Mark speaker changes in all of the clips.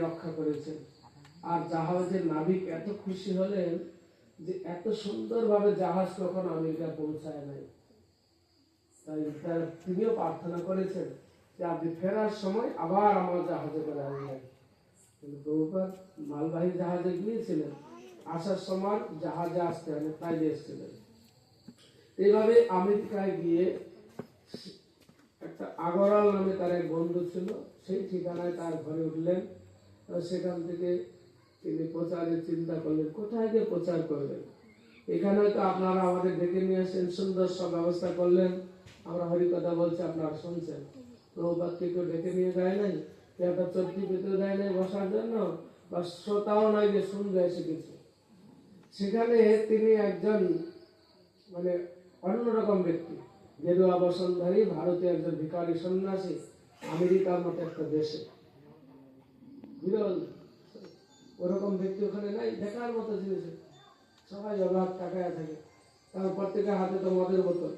Speaker 1: রক্ষা করেছেন। আর জাহাজের নাবিক এত খুশি হলেন যে এত সুন্দরভাবে জাহাজ কখনো আমেরিকা পৌঁছায় নাই। তাই তিনিও প্রার্থনা করেছেন যে আপনি ফেরার সময় আবার আমার জাহাজে করে আনলেন। কিন্তু প্রভুপাদ মালবাহী জাহাজে গিয়েছিলেন, আসার সময় জাহাজে আসতে হলে তাই এসেছিলেন। এইভাবে আমেরিকায় গিয়ে একটা আগরওয়াল নামে তার এক বন্ধু ছিল, সেই ঠিকানায় তার ঘরে উঠলেন। সেখান থেকে তিনি প্রচারের চিন্তা করলেন, কোথায় গিয়ে প্রচার করবেন। এখানে তো আপনারা আমাদের ডেকে নিয়ে আসেন, সুন্দর সব ব্যবস্থা করলেন, আমরা হরিকথা বলছি, আপনারা শুনছেন। প্রভুপাদকে কেউ ডেকে নিয়ে যায় নাই, একটা চট্টি পেতে দেয় নাই বসার জন্য, বা শ্রোতাও নয় যে শুনবে এসে কিছু। সেখানে তিনি একজন মানে অন্যরকম ব্যক্তি, গেরুয়া বসনধারী ভারতীয় একজন ভিখারি সন্ন্যাসী, আমেরিকার মতো একটা দেশে বিরল ওরকম ব্যক্তি ওখানে নাই, দেখার মতো জিনিস। সবাই অবাক তাকায় থাকে, কারণ প্রত্যেকের হাতে তো মদের বোতল।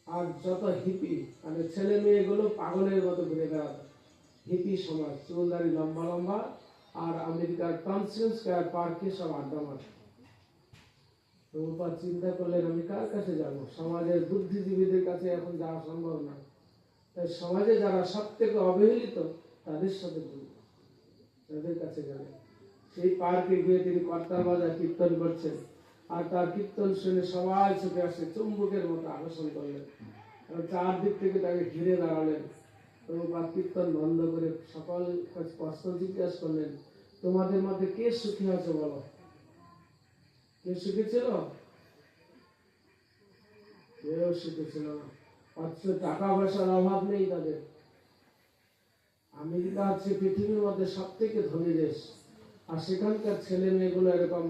Speaker 1: আর যত হিপি মানে ছেলে মেয়েগুলো পাগলের মতো ঘুরে বেড়াতো, হিপি সমাজ, চুলদারি লম্বা লম্বা, আর আমেরিকার টমসন স্কয়ার পার্কে সব আড্ডা মারে। প্রভুপাদ চিন্তা করলেন, আমি কার কাছে যাব? সমাজের বুদ্ধিজীবীদের কাছে এখন যাওয়া সম্ভব না। তাই সমাজে যারা সব থেকে অবহেলিত তাদের সাথে ঘুরব, তাদের কাছে গেলেন। সেই পার্কে গিয়ে তিনি কর্তার বাজার কীর্তন করছেন, আর তার কীর্তন শুনে সবাই ছুটে আসে, চুম্বকের মতো আকর্ষণ করলেন। চারদিক থেকে তাকে ঘিরে দাঁড়ালেন। প্রভুপাদ কীর্তন বন্ধ করে সকল প্রশ্ন জিজ্ঞাসা করলেন, তোমাদের মধ্যে কে সুখী আছে বলো? কে সুখী ছিল? কেউ সুখী ছিল না। অথচ টাকা পয়সার অভাব নেই তাদের। আমেরিকা হচ্ছে পৃথিবীর মধ্যে সব থেকে ধনী দেশ, আর সেখানকার ছেলে মেয়েগুলো এরকম